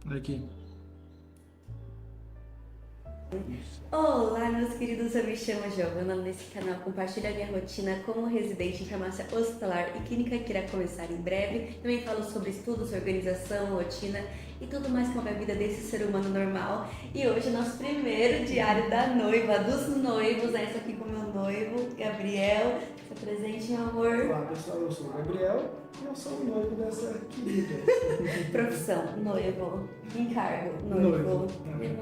Olha aqui. Olá, meus queridos, eu me chamo Giovana. Nesse canal compartilho a minha rotina como residente em farmácia hospitalar e clínica que irá começar em breve. Também falo sobre estudos, organização, rotina e tudo mais como a vida desse ser humano normal. E hoje é nosso primeiro diário da noiva, dos noivos, né? Esse aqui com meu noivo, Gabriel. Se presente, meu amor. Olá pessoal, eu sou o Gabriel e eu sou o noivo dessa querida. Profissão, noivo. Encargo, noivo. Noivo.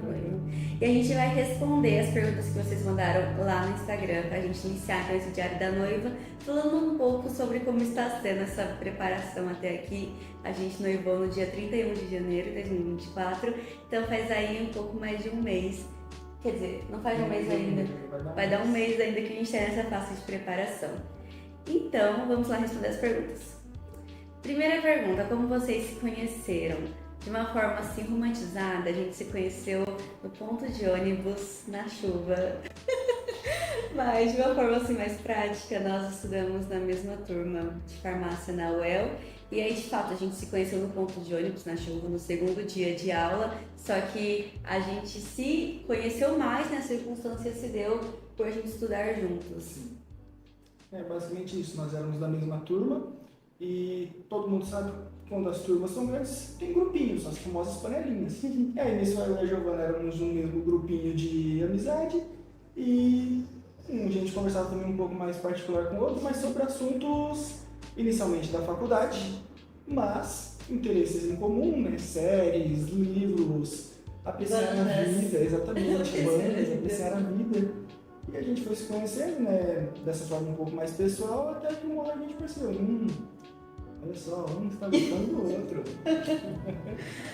Noivo. E a gente vai responder as perguntas que vocês mandaram lá no Instagram pra gente iniciar com esse diário da noiva, falando um pouco sobre como está sendo essa preparação até aqui. A gente noivou no dia 31 de janeiro de 2024, então faz aí um pouco mais de um mês. Quer dizer, não faz um mês ainda, vai dar um mês ainda que a gente está nessa fase de preparação. Então, vamos lá responder as perguntas. Primeira pergunta, como vocês se conheceram? De uma forma assim romantizada, a gente se conheceu no ponto de ônibus, na chuva. Mas de uma forma assim mais prática, nós estudamos na mesma turma de farmácia na UEL. E aí, de fato, a gente se conheceu no ponto de ônibus, na chuva, no segundo dia de aula. Só que a gente se conheceu mais, né? A circunstância se deu por a gente estudar juntos. É basicamente isso, nós éramos da mesma turma e todo mundo sabe que quando as turmas são grandes, tem grupinhos, as famosas panelinhas. E aí, nisso, eu e a Giovana éramos um mesmo grupinho de amizade e a gente conversava também um pouco mais particular com o outro, mas sobre assuntos inicialmente da faculdade, mas interesses em comum, né? Séries, livros, apreciar a vida, exatamente, bandas, apreciar a vida. E a gente foi se conhecendo, né, dessa forma um pouco mais pessoal, até que uma hora a gente percebeu, olha só, um está gostando do outro.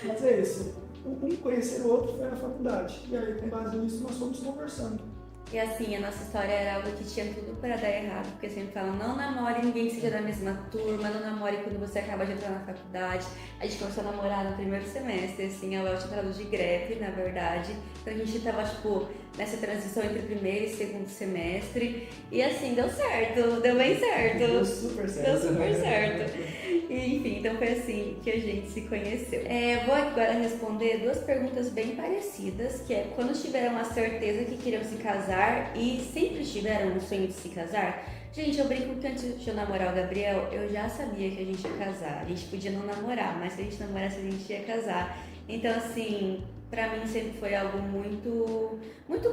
Mas é isso, um conhecer o outro foi na faculdade, e aí com base nisso nós fomos conversando. E assim, a nossa história era algo que tinha tudo para dar errado, porque sempre falam, não namore ninguém que seja da mesma turma, não namore quando você acaba de entrar na faculdade. A gente começou a namorar no primeiro semestre, assim, a UEL tinha entrado de greve, na verdade. Então a gente tava, tipo, nessa transição entre primeiro e segundo semestre. E assim, deu certo, deu bem certo. Deu super certo. Deu super certo. E, enfim, então foi assim que a gente se conheceu. Vou agora responder duas perguntas bem parecidas, que é quando tiveram a certeza que queriam se casar e sempre tiveram o sonho de se casar? Gente, eu brinco que antes de eu namorar o Gabriel, eu já sabia que a gente ia casar. A gente podia não namorar, mas se a gente namorasse, a gente ia casar. Então, assim, pra mim sempre foi algo muito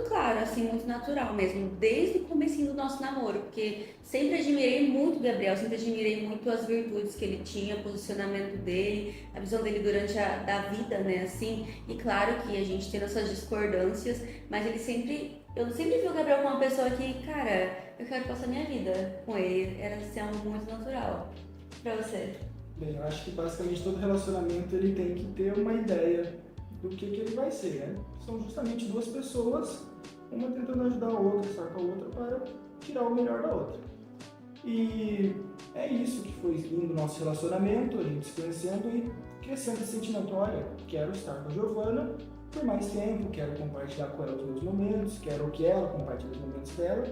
claro, assim, muito natural mesmo, desde o comecinho do nosso namoro, porque sempre admirei muito o Gabriel, sempre admirei muito as virtudes que ele tinha, o posicionamento dele, a visão dele durante da vida, né, assim, e claro que a gente tem nossas discordâncias, mas eu sempre vi o Gabriel como uma pessoa que, cara, eu quero passar minha vida com ele, era assim, algo muito natural. Pra você? Bem, eu acho que basicamente todo relacionamento ele tem que ter uma ideia do que ele vai ser, né? São justamente duas pessoas, uma tentando ajudar a outra, estar com a outra para tirar o melhor da outra. E é isso que foi indo o nosso relacionamento, a gente se conhecendo e crescendo esse sentimento, olha, quero estar com a Giovana por mais tempo, quero compartilhar com ela os meus momentos, quero que ela compartilhe os momentos dela.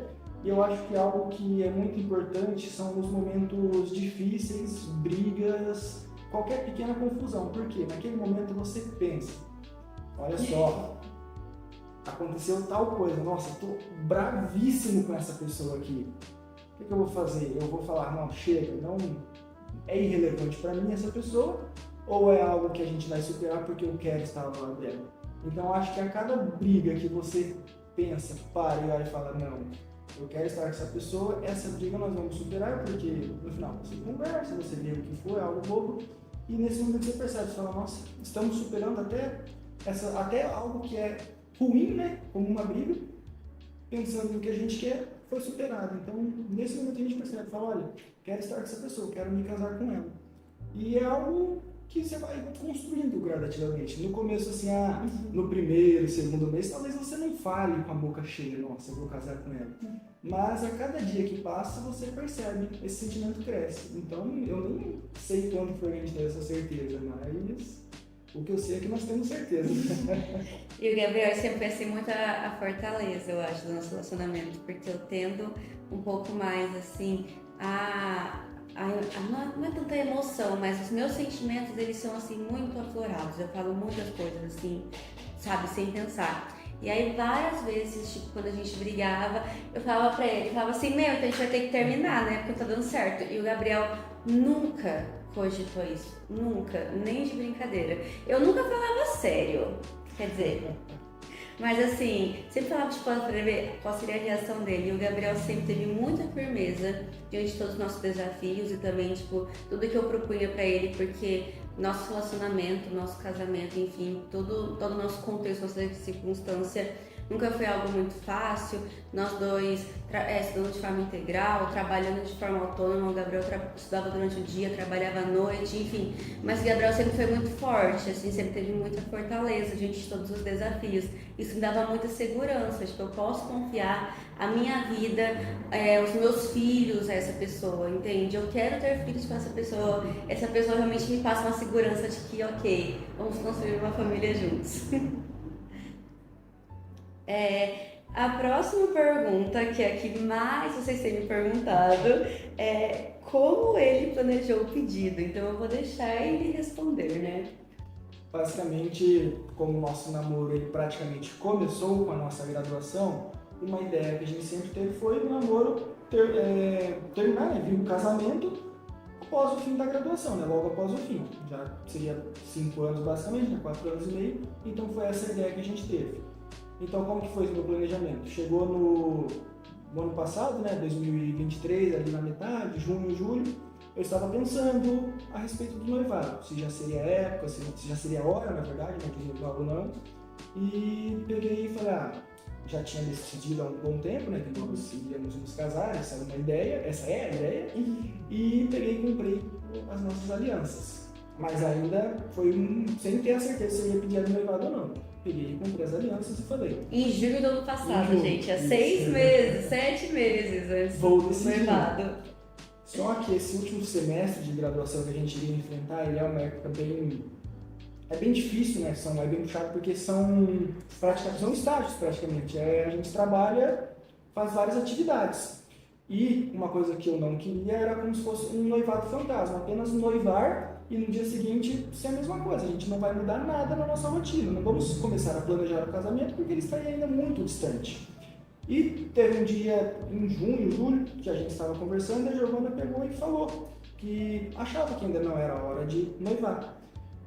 E eu acho que algo que é muito importante são os momentos difíceis, brigas, qualquer pequena confusão, porque naquele momento você pensa, olha só, aconteceu tal coisa, nossa, estou bravíssimo com essa pessoa aqui. O que eu vou fazer? Eu vou falar, não, chega, não é irrelevante para mim essa pessoa, ou é algo que a gente vai superar porque eu quero estar ao lado dela? Então acho que a cada briga que você pensa, para e olha e fala, não, eu quero estar com essa pessoa, essa briga nós vamos superar, porque no final você conversa, você vê o que for, é algo bobo, e nesse momento você percebe, você fala, nossa, estamos superando até algo que é ruim, né, como uma briga, pensando no que a gente quer, foi superado. Então, nesse momento a gente percebe, fala, olha, quero estar com essa pessoa, quero me casar com ela. E é algo que você vai construindo gradativamente. No começo, assim, no primeiro, segundo mês, talvez você não fale com a boca cheia, nossa, eu vou casar com ela. Mas a cada dia que passa, você percebe, esse sentimento cresce. Então, eu nem sei quando foi que a gente teve essa certeza, mas o que eu sei é que nós temos certeza. E o Gabriel sempre foi assim, muito a fortaleza, eu acho, do nosso relacionamento, porque eu tendo um pouco mais, assim, a não é tanta emoção, mas os meus sentimentos, eles são, assim, muito aflorados. Eu falo muitas coisas, assim, sabe, sem pensar. E aí, várias vezes, tipo, quando a gente brigava, eu falava pra ele, eu falava assim, então a gente vai ter que terminar, né, porque tá dando certo. E o Gabriel nunca cogitou isso, nunca, nem de brincadeira. Eu nunca falava sério, quer dizer... Mas assim, sempre falava tipo, para ver qual seria a reação dele. E o Gabriel sempre teve muita firmeza diante de todos os nossos desafios e também, tipo, tudo que eu propunha para ele, porque nosso relacionamento, nosso casamento, enfim, todo o nosso contexto, nossa circunstância nunca foi algo muito fácil. Nós dois estudando de forma integral, trabalhando de forma autônoma. O Gabriel estudava durante o dia, trabalhava à noite, enfim. Mas o Gabriel sempre foi muito forte, assim, sempre teve muita fortaleza diante de todos os desafios. Isso me dava muita segurança, tipo, eu posso confiar a minha vida, os meus filhos a essa pessoa, entende? Eu quero ter filhos com essa pessoa realmente me passa uma segurança de que, ok, vamos construir uma família juntos. A próxima pergunta, que é a que mais vocês têm me perguntado, é como ele planejou o pedido. Então eu vou deixar ele responder, né? Basicamente, como o nosso namoro ele praticamente começou com a nossa graduação, uma ideia que a gente sempre teve foi o namoro terminar, né, vir o casamento após o fim da graduação, né, logo após o fim. Já seria 5 anos basicamente, né, 4 anos e meio, então foi essa a ideia que a gente teve. Então, como que foi o meu planejamento? Chegou no ano passado, né, 2023, ali na metade, junho, julho, eu estava pensando a respeito do noivado, se já seria a época, se já seria a hora, na verdade, né, de noivar ou não. E peguei e falei, já tinha decidido há um bom tempo, né, que nós iríamos nos casar, essa é a ideia, e peguei e comprei as nossas alianças. Mas ainda foi sem ter a certeza se eu ia pedir a noivado ou não. Peguei e comprei as alianças e falei. Em julho do ano passado, gente, há 6 meses, 7 meses antes do noivado. Só que esse último semestre de graduação que a gente iria enfrentar, ele é uma época bem difícil, né? É bem puxado porque são estágios praticamente. A gente trabalha, faz várias atividades. E uma coisa que eu não queria era como se fosse um noivado fantasma, apenas noivar e no dia seguinte ser a mesma coisa. A gente não vai mudar nada na nossa rotina. Não vamos começar a planejar o casamento porque ele está ainda muito distante. E teve um dia em junho, julho, que a gente estava conversando e a Giovana pegou e falou que achava que ainda não era a hora de noivar.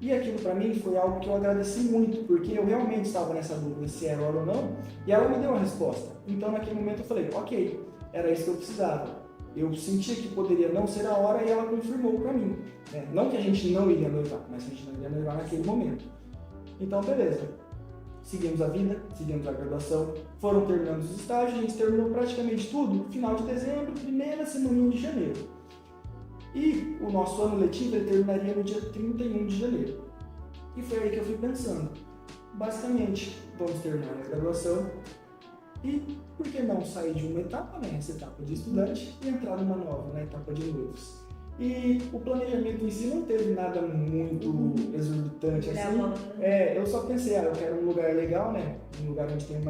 E aquilo para mim foi algo que eu agradeci muito, porque eu realmente estava nessa dúvida se era hora ou não, e ela me deu uma resposta. Então naquele momento eu falei, ok, era isso que eu precisava. Eu sentia que poderia não ser a hora e ela confirmou para mim. Né? Não que a gente não iria noivar, mas a gente não iria noivar naquele momento. Então beleza. Seguimos a vida, seguimos a graduação, foram terminando os estágios, a gente terminou praticamente tudo no final de dezembro, primeira semana de janeiro. E o nosso ano letivo ele terminaria no dia 31 de janeiro. E foi aí que eu fui pensando, basicamente, vamos terminar a graduação e por que não sair de uma etapa, né, essa etapa de estudante, e entrar numa nova, na etapa de noivos. E o planejamento em si não teve nada muito exorbitante assim. Eu só pensei, eu quero um lugar legal, né? Um lugar onde tem um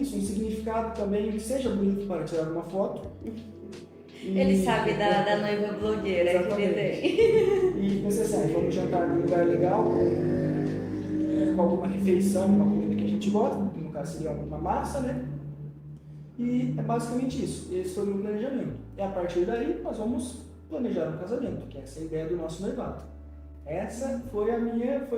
significado também, que seja bonito para tirar uma foto. Ele sabe da noiva blogueira. Exatamente. Que ele tem. E pensei assim, vamos jantar num lugar legal, com alguma refeição, uma comida que a gente gosta, que no caso seria uma massa, né? E é basicamente isso. Esse foi o meu planejamento. E a partir daí, nós vamos planejar o casamento, que essa é a ideia do nosso noivado. Essa foi o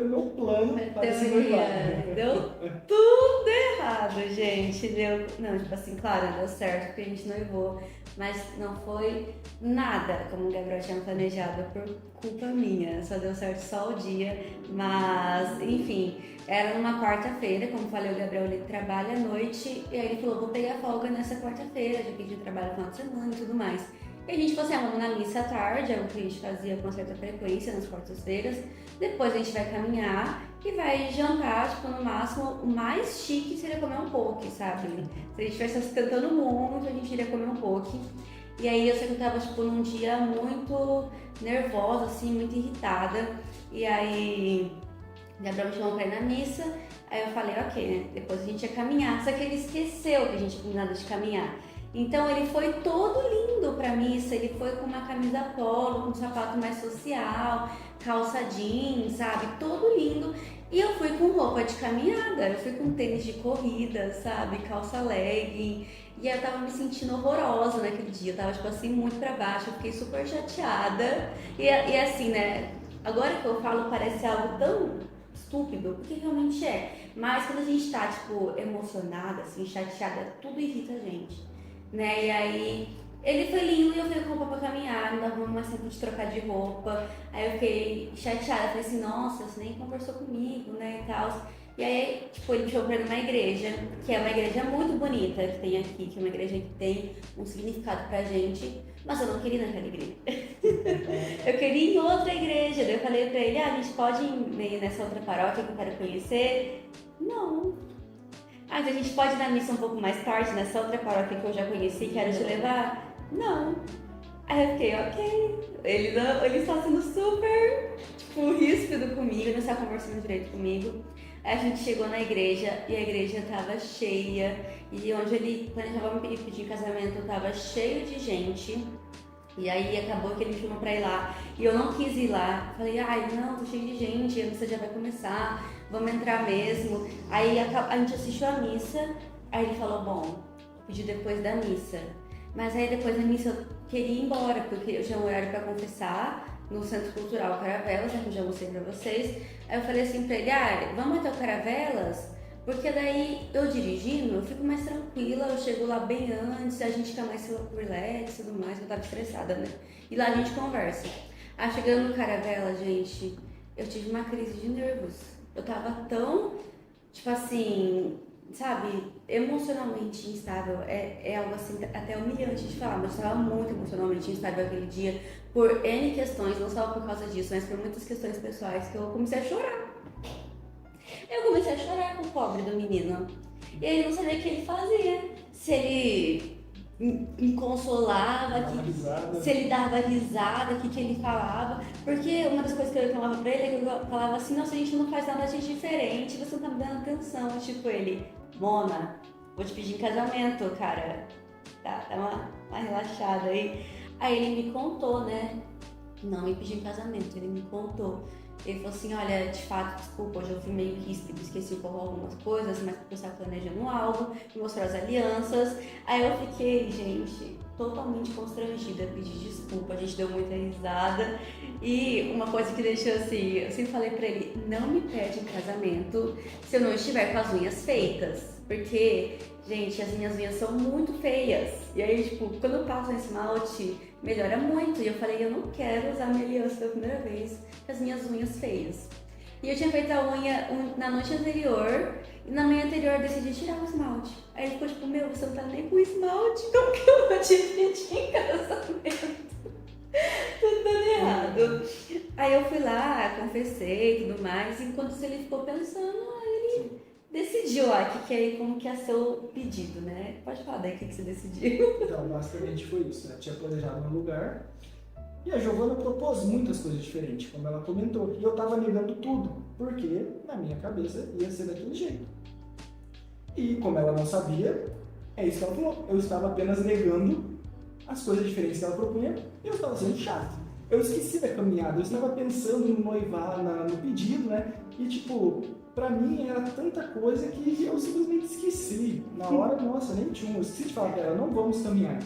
meu plano para esse noivado. Deu tudo errado, gente. Não, tipo assim, claro, deu certo porque a gente noivou, mas não foi nada como o Gabriel tinha planejado por culpa minha. Só deu certo só o dia, mas, enfim, era numa quarta-feira, como falei, o Gabriel ele trabalha à noite, e aí ele falou, vou pegar folga nessa quarta-feira, já que a gente trabalha no final de semana e tudo mais. E a gente falou assim, vamos na missa à tarde, é o que a gente fazia com certa frequência nas quartas-feiras. Depois a gente vai caminhar e vai jantar, tipo, no máximo, o mais chique seria comer um poke, sabe? Se a gente estivesse cantando muito, a gente iria comer um poke. E aí eu sei que eu tava, tipo, num dia muito nervosa, assim, muito irritada. E aí o Gabriel me chamou pra ir na missa, aí eu falei, ok, né? Depois a gente ia caminhar. Só que ele esqueceu que a gente tinha combinado de caminhar. Então ele foi todo lindo pra missa, ele foi com uma camisa polo, com um sapato mais social, calça jeans, sabe? Todo lindo. E eu fui com roupa de caminhada, eu fui com tênis de corrida, sabe? Calça legging. E eu tava me sentindo horrorosa naquele dia, eu tava tipo assim, muito pra baixo, eu fiquei super chateada. E assim, né? Agora que eu falo parece algo tão estúpido, porque realmente é. Mas quando a gente tá, tipo, emocionada, assim, chateada, tudo irrita a gente, né? E aí, ele foi lindo e eu fui com roupa pra caminhar, não dava mais tempo de trocar de roupa. Aí eu fiquei chateada, falei assim, nossa, você nem conversou comigo, né, e tal. E aí, tipo, ele me chamou pra ir numa igreja, que é uma igreja muito bonita que tem aqui, que é uma igreja que tem um significado pra gente, mas eu não queria ir naquela igreja. Eu queria ir em outra igreja. Daí eu falei pra ele, a gente pode ir nessa outra paróquia que eu quero conhecer? Não. Ah, então a gente pode ir na missa um pouco mais tarde, nessa outra paróquia que eu já conheci, quero te levar? Não. Aí eu fiquei, ok. Ele está sendo super, tipo, ríspido comigo, não está conversando direito comigo. Aí a gente chegou na igreja e a igreja estava cheia. E onde ele planejava me pedir casamento estava cheio de gente. E aí acabou que ele me chamou pra ir lá. E eu não quis ir lá. Falei, ai, não, tô cheio de gente, a missa já vai começar, vamos entrar mesmo. Aí a gente assistiu a missa, aí ele falou, bom, pedi depois da missa. Mas aí depois da missa eu queria ir embora, porque eu tinha um horário pra confessar no Centro Cultural Caravelas, que eu já mostrei pra vocês. Aí eu falei assim pra ele, vamos até o Caravelas? Porque daí eu dirigindo, eu fico mais tranquila, eu chego lá bem antes, a gente fica mais relax e tudo mais, eu tava estressada, né? E lá a gente conversa. Aí chegando no Caravela, gente, eu tive uma crise de nervos. Eu tava tão, tipo assim, sabe, emocionalmente instável. É algo assim, até humilhante de falar, mas eu tava muito emocionalmente instável aquele dia, por N questões, não só por causa disso, mas por muitas questões pessoais, que eu comecei a chorar. Eu comecei a chorar com o pobre do menino. E ele não sabia o que ele fazia. Se ele me consolava, se ele dava risada, o que ele falava. Porque uma das coisas que eu reclamava pra ele é que eu falava assim, nossa, a gente não faz nada de diferente, você não tá me dando atenção. Tipo, ele, Mona, vou te pedir em casamento, cara. Tá, dá uma relaxada aí. Aí ele me contou, né? Não me pediu em casamento, ele me contou. Ele falou assim, olha, de fato, desculpa, hoje eu fui meio ríspido, esqueci um pouco algumas coisas, mas porque eu estava planejando algo, me mostrou as alianças. Aí eu fiquei, gente, totalmente constrangida, pedi desculpa, a gente deu muita risada. E uma coisa que deixou assim, eu sempre falei pra ele, não me pede em casamento se eu não estiver com as unhas feitas. Porque, gente, as minhas unhas são muito feias. E aí, tipo, quando eu passo um esmalte, melhora muito. E eu falei, eu não quero usar minha aliança pela primeira vez com as minhas unhas feias. E eu tinha feito a unha na noite anterior, e na manhã anterior eu decidi tirar o esmalte. Aí ele ficou tipo, meu, você não tá nem com esmalte, como que eu vou te pedir em casamento? Tudo dando errado. Aí eu fui lá, confessei e tudo mais, e enquanto ele ficou pensando, aí ele decidiu lá como que ia ser o pedido, né? Pode falar daí o que você decidiu. Então, basicamente foi isso, né? Eu tinha planejado um lugar e a Giovana propôs muitas coisas diferentes, como ela comentou. E eu tava negando tudo, porque na minha cabeça ia ser daquele jeito. E como ela não sabia, é isso que ela falou. Eu estava apenas negando as coisas diferentes que ela propunha e eu estava sendo chato. Eu esqueci da caminhada, eu estava pensando no noivar, no pedido, né? E tipo, pra mim era tanta coisa que eu simplesmente esqueci. Na hora, nossa, nem tinha. Eu esqueci de falar pra ela, não vamos caminhar.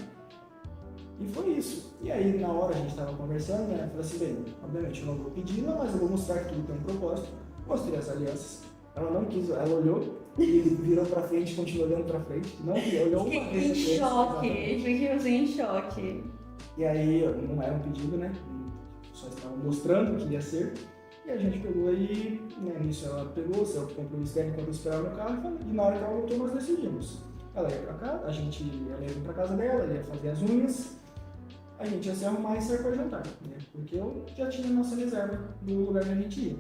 E foi isso. E aí, na hora a gente estava conversando, né? Eu falei assim, bem, obviamente eu não vou pedi-la, mas eu vou mostrar que tudo tem um propósito. Mostrei as alianças. Ela não quis, ela olhou e virou pra frente, continuou olhando pra frente. Não, olhou uma vez. Fiquei em choque, fiquei em choque. E aí, não era um pedido, né? Só estava mostrando o que ia ser. E a gente pegou e, né, nisso ela pegou, saiu pro compromisso dela enquanto eu esperava no carro. E na hora que ela voltou, nós decidimos. Ela ia pra casa, ela ia vir pra casa dela, ela ia fazer as unhas. A gente ia se arrumar e sair para jantar, né? Porque eu já tinha a nossa reserva do lugar que a gente ia.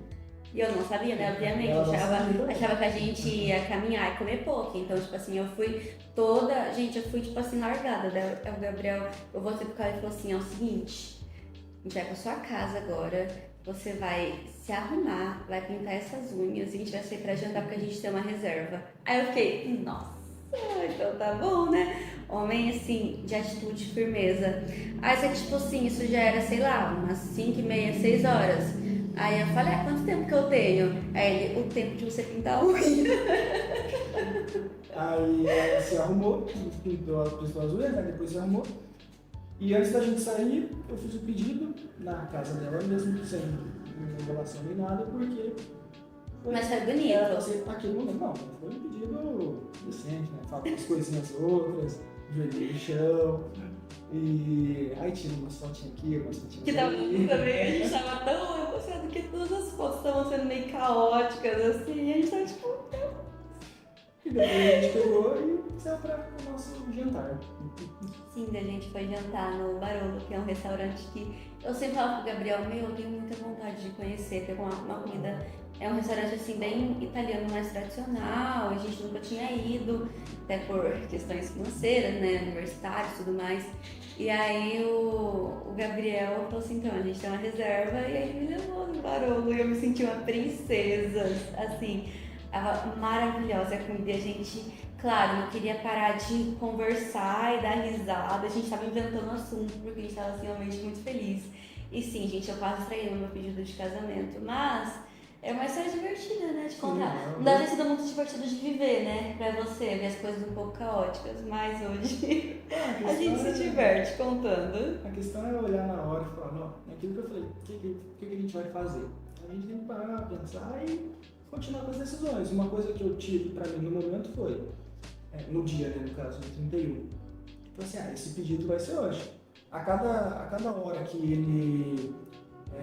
E eu não sabia, né? Obviamente, achava que a gente ia caminhar e comer pouco. Então, tipo assim, eu fui toda... Gente, eu fui, tipo assim, largada. O Gabriel, eu voltei pro cara e falou assim, é o seguinte, a gente vai pra sua casa agora, você vai se arrumar, vai pintar essas unhas e a gente vai sair pra jantar porque a gente tem uma reserva. Aí eu fiquei, nossa, então tá bom, né? Homem, assim, de atitude, firmeza. Aí, você, tipo assim, isso já era, sei lá, umas 5h30, 6 horas. Aí eu falei, quanto tempo que eu tenho? Aí ele, o tempo de você pintar a unha. Aí ela se arrumou, pintou as unhas, né? Depois se arrumou. E antes da gente sair, eu fiz o pedido na casa dela, mesmo sem enrolação nem nada, porque... Mas foi bonito. Era aquele momento, não, foi um pedido decente, né? Falava umas coisinhas outras, joelhinho no chão. E aí tinha umas fotinhas aqui, umas fotinhas Que tava ali. também, a gente tava tão emocionado que todas as fotos estavam sendo meio caóticas, assim, e a gente tava tipo... E depois a gente pegou e saiu para o nosso jantar. Sim, a gente foi jantar no Barolo, que é um restaurante que eu sempre falo pro Gabriel, eu tenho muita vontade de conhecer, porque uma comida... É um restaurante assim bem italiano, mais tradicional, a gente nunca tinha ido, até por questões financeiras, né, universitárias e tudo mais. E aí o Gabriel falou assim, então, a gente tem uma reserva, e aí ele me levou no Barolo e eu me senti uma princesa, assim, maravilhosa a comida. A gente, claro, não queria parar de conversar e dar risada, a gente estava inventando assunto, porque a gente estava assim, realmente muito feliz. E sim, gente, eu quase traí no meu pedido de casamento, mas... É uma história divertida, né, de contar. Sim, não deve ter sido muito divertido de viver, né, pra você, ver as coisas um pouco caóticas, mas hoje a gente se diverte contando. A questão é olhar na hora e falar, não, é aquilo que eu falei, o que a gente vai fazer? A gente tem que parar, pensar e continuar com as decisões. Uma coisa que eu tive pra mim no momento foi, no dia, né, no caso, no 31, então assim, esse pedido vai ser hoje. A cada hora que ele...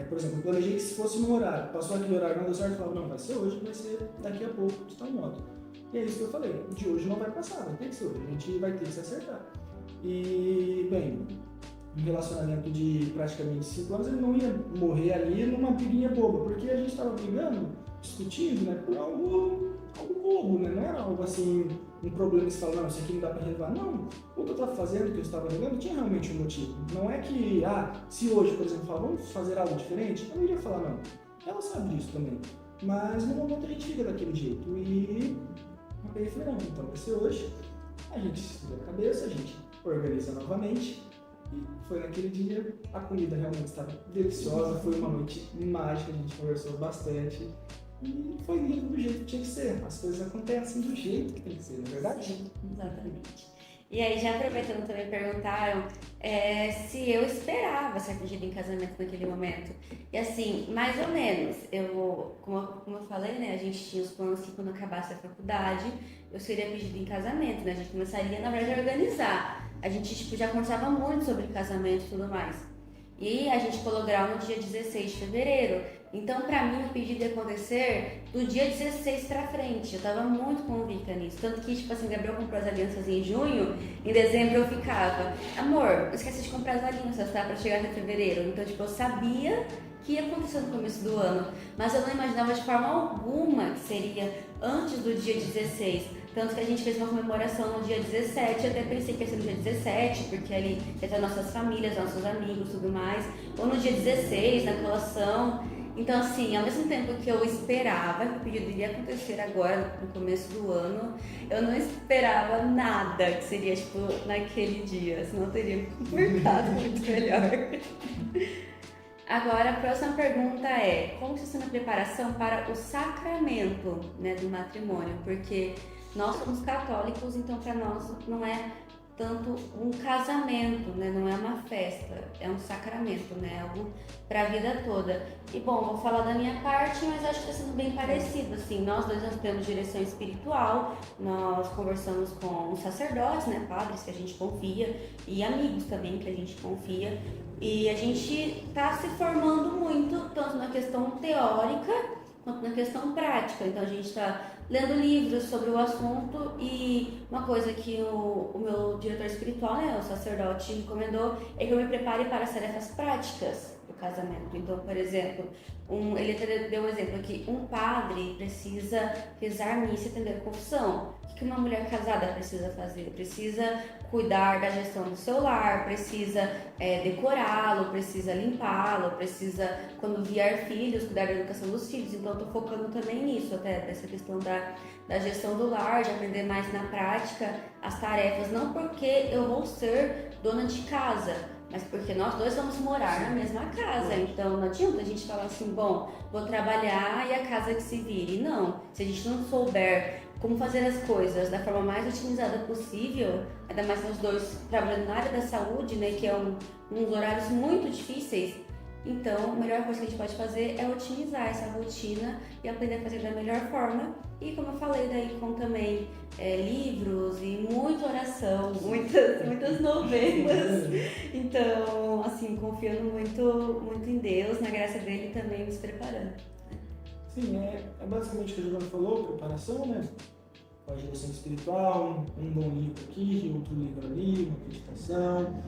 por exemplo, eu planejei que se fosse no horário, passou aquele horário, não deu certo, eu falava, não, vai ser hoje, vai ser daqui a pouco, de tal modo. E é isso que eu falei, de hoje não vai passar, vai ter que ser hoje, a gente vai ter que se acertar. E, bem, um relacionamento de praticamente 5 anos, ele não ia morrer ali numa briguinha boba, porque a gente estava brigando, discutindo, né, por algo bobo, né, não era algo assim, um problema que você fala, não, isso aqui não dá para relevar. Não, o que eu estava fazendo, o que eu estava brigando, tinha realmente um motivo. Não é que, se hoje, por exemplo, falar, vamos fazer algo diferente, eu não iria falar não. Ela sabe disso também. Mas no momento a gente fica daquele jeito. E eu peguei e falei, não, então vai ser hoje. A gente estuda a cabeça, a gente organiza novamente. E foi naquele dia, a comida realmente estava deliciosa, foi uma noite mágica, a gente conversou bastante. E foi lindo do jeito que tinha que ser. As coisas acontecem do jeito que tem que ser, não é verdade? Sim, exatamente. E aí, já aproveitando também, perguntaram se eu esperava ser pedida em casamento naquele momento. E assim, mais ou menos, como eu falei, né, a gente tinha os planos que quando acabasse a faculdade, eu seria pedida em casamento, né, a gente começaria, na verdade, a organizar. A gente, já conversava muito sobre casamento e tudo mais. E a gente colocou grau no dia 16 de fevereiro. Então, pra mim, o pedido ia acontecer do dia 16 pra frente. Eu tava muito convicta nisso. Tanto que, assim, Gabriel comprou as alianças em junho, em dezembro eu ficava, amor, não esquece de comprar as alianças, tá? Pra chegar até fevereiro. Então, eu sabia que ia acontecer no começo do ano, mas eu não imaginava de forma alguma que seria antes do dia 16. Tanto que a gente fez uma comemoração no dia 17, eu até pensei que ia ser no dia 17, porque ali ia ter nossas famílias, nossos amigos e tudo mais. Ou no dia 16, na colação. Então, assim, ao mesmo tempo que eu esperava que o pedido iria acontecer agora, no começo do ano, eu não esperava nada que seria, naquele dia, senão eu teria me comportado muito melhor. Agora, a próxima pergunta é, como está sendo a preparação para o sacramento, né, do matrimônio? Porque nós somos católicos, então para nós não é tanto um casamento, né? Não é uma festa, é um sacramento, né? Algo para a vida toda. E bom, vou falar da minha parte, mas acho que está sendo bem parecido, assim. Nós dois temos direção espiritual, nós conversamos com sacerdotes, né? Padres que a gente confia e amigos também que a gente confia. E a gente está se formando muito, tanto na questão teórica quanto na questão prática. Então a gente está lendo livros sobre o assunto e uma coisa que o meu diretor espiritual, né, o sacerdote, recomendou é que eu me prepare para as tarefas práticas, do casamento. Então, por exemplo, ele até deu um exemplo aqui, um padre precisa rezar missa e atender a confissão. O que uma mulher casada precisa fazer? Precisa cuidar da gestão do seu lar, precisa decorá-lo, precisa limpá-lo, precisa, quando vier filhos, cuidar da educação dos filhos. Então, eu tô focando também nisso, até dessa questão da gestão do lar, de aprender mais na prática as tarefas, não porque eu vou ser dona de casa, mas porque nós dois vamos morar na mesma casa. Então não adianta a gente falar assim, bom, vou trabalhar e a casa que se vire. Não, se a gente não souber como fazer as coisas da forma mais otimizada possível, ainda mais nós dois trabalhando na área da saúde, né, que é uns horários muito difíceis. Então, a melhor coisa que a gente pode fazer é otimizar essa rotina e aprender a fazer da melhor forma. E como eu falei, daí com também livros e muita oração, muitas novenas. Então, assim, confiando muito em Deus, na graça dele também nos preparando. Sim, é basicamente o que a Giovana falou, preparação, né? Com a direção espiritual, um bom livro aqui, outro livro ali, uma meditação,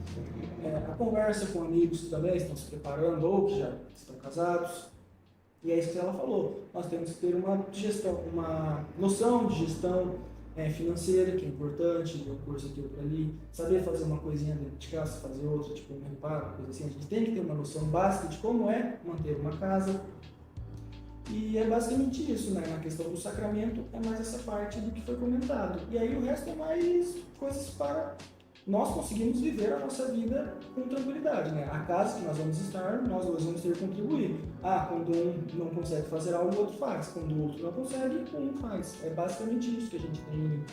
a conversa com amigos que também estão se preparando ou que já estão casados. E é isso que ela falou, nós temos que ter uma noção de gestão financeira, que é importante, ver um curso aqui, outro ali, saber fazer uma coisinha dentro de casa, fazer outra, tipo um reparo, coisa assim. A gente tem que ter uma noção básica de como é manter uma casa. E é basicamente isso, né? Na questão do sacramento é mais essa parte do que foi comentado. E aí o resto é mais coisas para nós conseguirmos viver a nossa vida com tranquilidade, né? A casa que nós vamos estar, nós dois vamos ter que contribuir. Quando um não consegue fazer algo, o outro faz. Quando o outro não consegue, um faz. É basicamente isso que a gente tem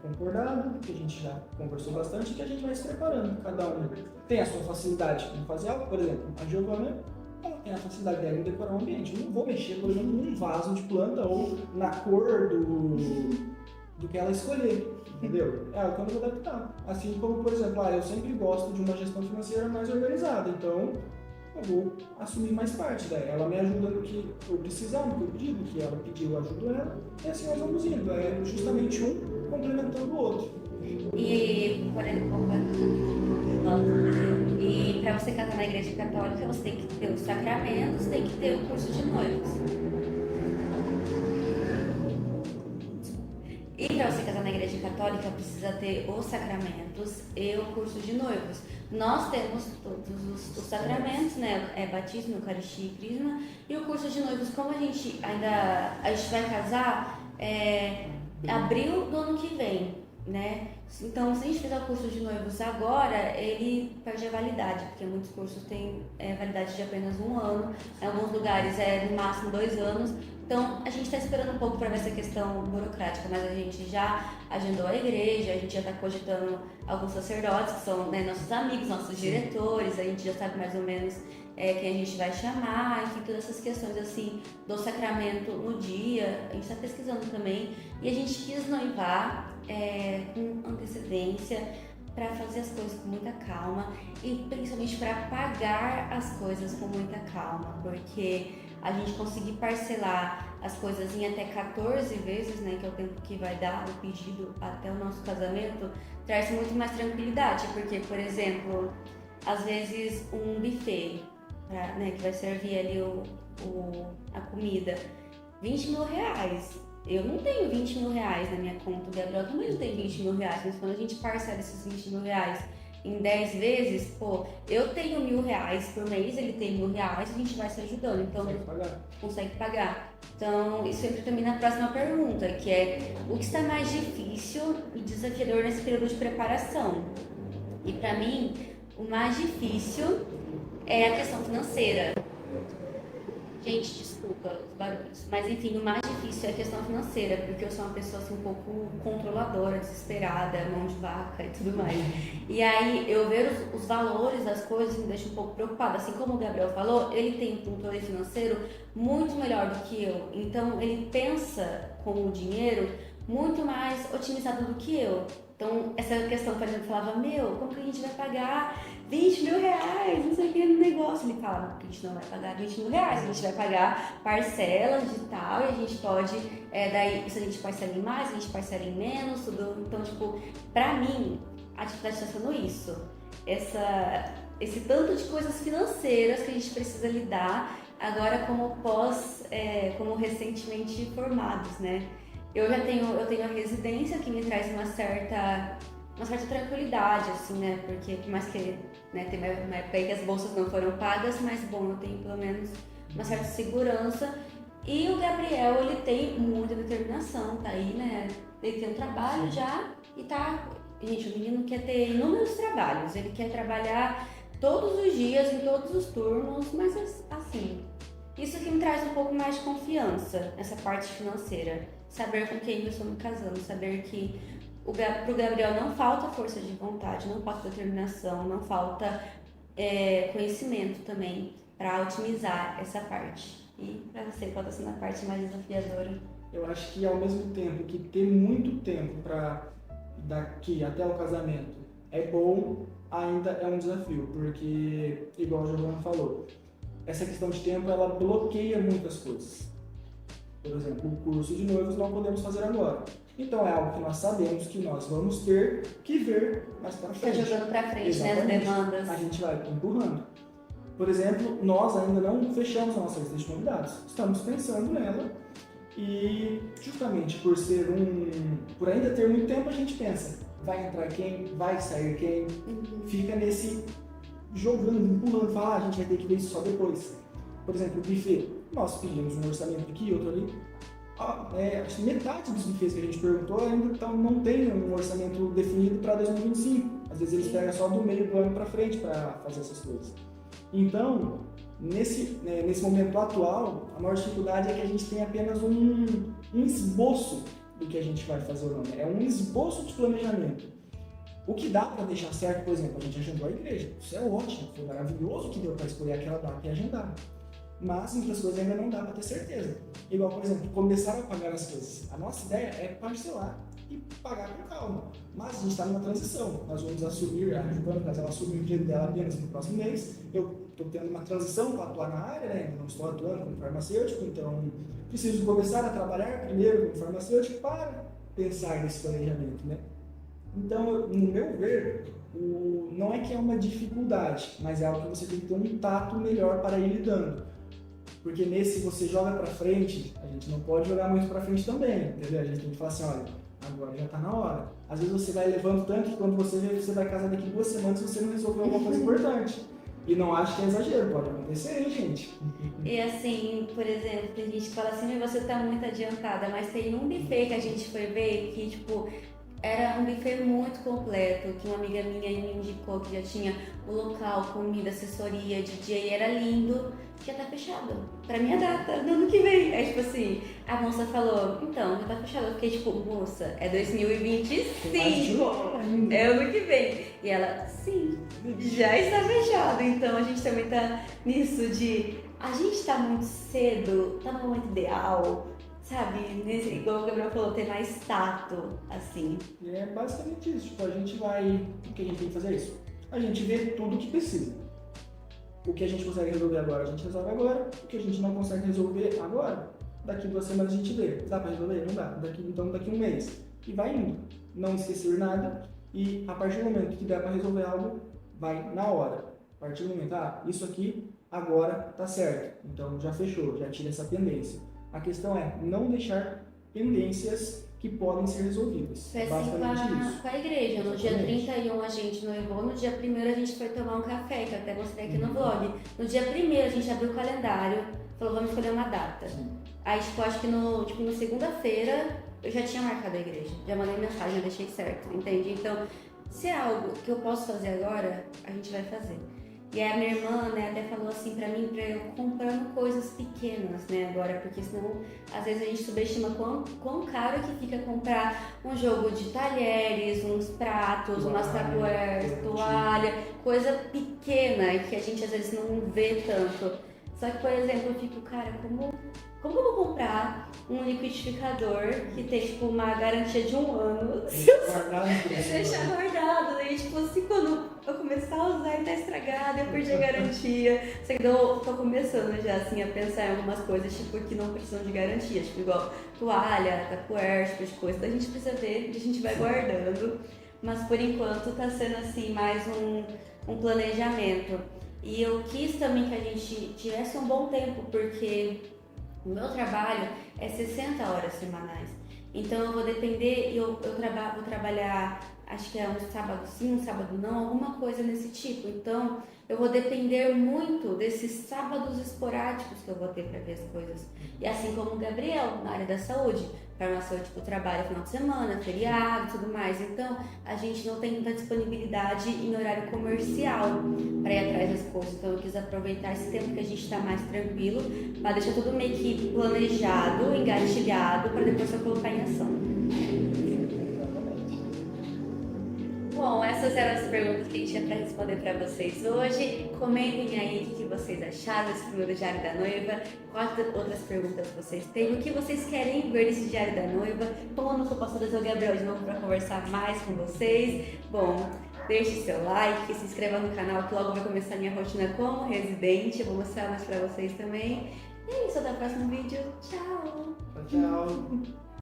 concordado, que a gente já conversou bastante e que a gente vai se preparando. Cada um tem a sua facilidade em fazer algo. Por exemplo, a Giovana, ela tem a facilidade dela em decorar o ambiente. Eu não vou mexer, por exemplo, num vaso de planta ou na cor do que ela escolher, entendeu? É algo que eu não vou adaptar. Assim como, por exemplo, eu sempre gosto de uma gestão financeira mais organizada, então eu vou assumir mais parte daí. Ela me ajuda no que eu precisar, no que eu pedi, no que ela pediu, eu ajudo ela, e assim nós vamos indo. É justamente um complementando o outro. E, por exemplo, para você casar na igreja católica, você tem que ter os sacramentos, tem que ter o curso de noivos. E para você casar na igreja católica, precisa ter os sacramentos e o curso de noivos. Nós temos todos os sacramentos, né? Batismo, Eucaristia e Crisma. E o curso de noivos, como a gente vai casar abril do ano que vem, né? Então, se a gente fizer o curso de noivos agora, ele perde a validade, porque muitos cursos têm validade de apenas 1 ano, em alguns lugares no máximo 2 anos. Então, a gente está esperando um pouco para ver essa questão burocrática, mas a gente já agendou a igreja, a gente já está cogitando alguns sacerdotes, que são nossos amigos, nossos diretores, a gente já sabe mais ou menos quem a gente vai chamar, enfim, todas essas questões assim do sacramento no dia, a gente está pesquisando também, e a gente quis noivar com antecedência, para fazer as coisas com muita calma e principalmente para pagar as coisas com muita calma, porque a gente conseguir parcelar as coisas em até 14 vezes, né, que é o tempo que vai dar o pedido até o nosso casamento, traz muito mais tranquilidade, porque, por exemplo, às vezes um buffet, que vai servir ali a comida, 20 mil reais. Eu não tenho 20 mil reais na minha conta, o Gabriel também não tem 20 mil reais, mas quando a gente parcela esses 20 mil reais em 10 vezes, eu tenho 1.000 reais por mês, ele tem 1.000 reais, a gente vai se ajudando, então consegue pagar. Então, isso entra também na próxima pergunta, que é o que está mais difícil e desafiador nesse período de preparação? E para mim, o mais difícil é a questão financeira. Gente, desculpa os barulhos, mas enfim, o mais difícil é a questão financeira, porque eu sou uma pessoa assim, um pouco controladora, desesperada, mão de vaca e tudo mais. E aí eu ver os valores das coisas me deixa um pouco preocupada. Assim como o Gabriel falou, ele tem um controle financeiro muito melhor do que eu, então ele pensa com o dinheiro muito mais otimizado do que eu. Então, essa questão, por exemplo, falava, como que a gente vai pagar 20 mil reais, não sei o que, no negócio? Ele falava que a gente não vai pagar 20 mil reais, a gente vai pagar parcelas de tal, e a gente pode, daí, se a gente parcela em mais, a gente parcela em menos, tudo. Então, tipo, pra mim, a atividade está sendo isso. esse tanto de coisas financeiras que a gente precisa lidar agora como recentemente formados, né? Eu tenho a residência que me traz uma certa tranquilidade, assim, né? Porque por mais que, né, tem uma época aí que as bolsas não foram pagas, mas bom, eu tenho pelo menos uma certa segurança. E o Gabriel, ele tem muita determinação, tá aí, né? Ele tem um trabalho já e tá... Gente, o menino quer ter inúmeros trabalhos, ele quer trabalhar todos os dias, em todos os turnos, mas assim, isso que me traz um pouco mais de confiança nessa parte financeira. Saber com quem eu estou me casando, saber que pro Gabriel não falta força de vontade, não falta determinação, não falta conhecimento também para otimizar essa parte. E para você, qual está sendo a parte mais desafiadora? Eu acho que ao mesmo tempo que ter muito tempo para daqui até o casamento é bom, ainda é um desafio, porque, igual a Giovana falou, essa questão de tempo ela bloqueia muitas coisas. Por exemplo, o curso de noivos não podemos fazer agora. Então é algo que nós sabemos que nós vamos ter que ver mais para frente. Está jogando para frente, né, as demandas. A gente vai empurrando. Por exemplo, nós ainda não fechamos a nossa lista de convidados. Estamos pensando nela e justamente por ainda ter muito tempo, a gente pensa, vai entrar quem, vai sair quem, fica nesse jogando, empurrando, fala, a gente vai ter que ver isso só depois. Por exemplo, o buffet, nós pedimos um orçamento aqui, outro ali. Acho que metade dos buffets que a gente perguntou ainda não tem um orçamento definido para 2025. Às vezes eles pegam só do meio do ano para frente para fazer essas coisas. Então, nesse momento atual, a maior dificuldade é que a gente tem apenas um esboço do que a gente vai fazer ou não. É um esboço de planejamento. O que dá para deixar certo, por exemplo, a gente agendou a igreja. Isso é ótimo, foi maravilhoso que deu para escolher aquela data e agendar. Mas muitas coisas ainda não dá para ter certeza. Igual, por exemplo, começar a pagar as coisas. A nossa ideia é parcelar e pagar com calma. Mas a gente está numa transição. Nós vamos assumir, a Giovana, caso ela assumir o emprego dela apenas no próximo mês. Eu estou tendo uma transição para atuar na área, né? Ainda não estou atuando como farmacêutico, então preciso começar a trabalhar primeiro como farmacêutico para pensar nesse planejamento, né? Então, no meu ver, não é que é uma dificuldade, mas é algo que você tem que ter um tato melhor para ir lidando. Porque se você joga para frente, a gente não pode jogar muito para frente também, entendeu? A gente tem que falar assim, olha, agora já está na hora. Às vezes você vai levando tanto que quando você vê que você vai casar daqui 2 semanas, você não resolveu alguma coisa importante. E não acho que é exagero, pode acontecer, hein, gente? E assim, por exemplo, tem gente que fala assim, você está muito adiantada, mas tem um buffet que a gente foi ver que, tipo, era um buffet muito completo, que uma amiga minha me indicou que já tinha o local, comida, assessoria, DJ, era lindo, já tá fechado. Pra minha data, do ano que vem. Aí, tipo assim, a moça falou, então, já tá fechado. Eu fiquei tipo, moça, é 2025, é ano que vem. E ela, sim, já está fechado. Então, a gente também tá nisso de, a gente tá muito cedo, tá no momento ideal, sabe, igual o Gabriel falou, ter mais tato, assim. E é basicamente isso, tipo, a gente vai, o que a gente tem que fazer é isso. A gente vê tudo o que precisa. O que a gente consegue resolver agora, a gente resolve agora. O que a gente não consegue resolver agora, daqui 2 semanas a gente vê. Dá pra resolver? Não dá. Então daqui 1 mês. E vai indo. Não esquecer nada. E a partir do momento que der pra resolver algo, vai na hora. A partir do momento, isso aqui agora tá certo. Então já fechou, já tira essa pendência. A questão é não deixar pendências que podem ser resolvidas. Foi assim com a igreja. No dia 31 a gente noivou, no dia 1º a gente foi tomar um café, que eu até mostrei aqui no vlog. No dia 1º a gente abriu o calendário, falou, vamos escolher uma data. Aí, tipo, acho que na segunda-feira eu já tinha marcado a igreja. Já mandei mensagem, já deixei certo, entende? Então, se é algo que eu posso fazer agora, a gente vai fazer. E aí a minha irmã, né, até falou assim pra mim, pra eu comprando coisas pequenas, né, agora, porque senão, às vezes a gente subestima quão caro que fica comprar um jogo de talheres, uns pratos, umas tapuérs, toalha, coisa pequena e que a gente às vezes não vê tanto. Só que, por exemplo, eu fico, cara, como eu vou comprar um liquidificador que tem, tipo, uma garantia de 1 ano? Se eu deixar guardado, daí, tipo, assim, quando eu começar a usar e tá estragado, eu perdi a garantia. Só que eu tô começando já, assim, a pensar em algumas coisas, tipo, que não precisam de garantia. Tipo, igual toalha, tapuér, tipo de coisa. Então a gente precisa ver e a gente vai guardando. Mas, por enquanto, tá sendo, assim, mais um planejamento. E eu quis também que a gente tivesse um bom tempo, porque o meu trabalho é 60 horas semanais. Então eu vou depender, vou trabalhar, acho que é um sábado sim, um sábado não, alguma coisa desse tipo. Então eu vou depender muito desses sábados esporádicos que eu vou ter para ver as coisas. E assim como o Gabriel, na área da saúde, farmacêutico trabalha final de semana, feriado e tudo mais. Então a gente não tem muita disponibilidade em horário comercial para ir atrás das coisas. Então eu quis aproveitar esse tempo que a gente está mais tranquilo para deixar tudo meio que planejado, engatilhado, para depois eu colocar em ação. Bom, essas eram as perguntas que a gente tinha para responder para vocês hoje. Comentem aí o que vocês acharam desse primeiro Diário da Noiva, quais outras perguntas vocês têm, o que vocês querem ver nesse Diário da Noiva, como eu posso trazer o Gabriel de novo para conversar mais com vocês. Bom, deixe seu like, se inscreva no canal que logo vai começar a minha rotina como residente, eu vou mostrar mais para vocês também. E é isso, até o próximo vídeo. Tchau! Tchau!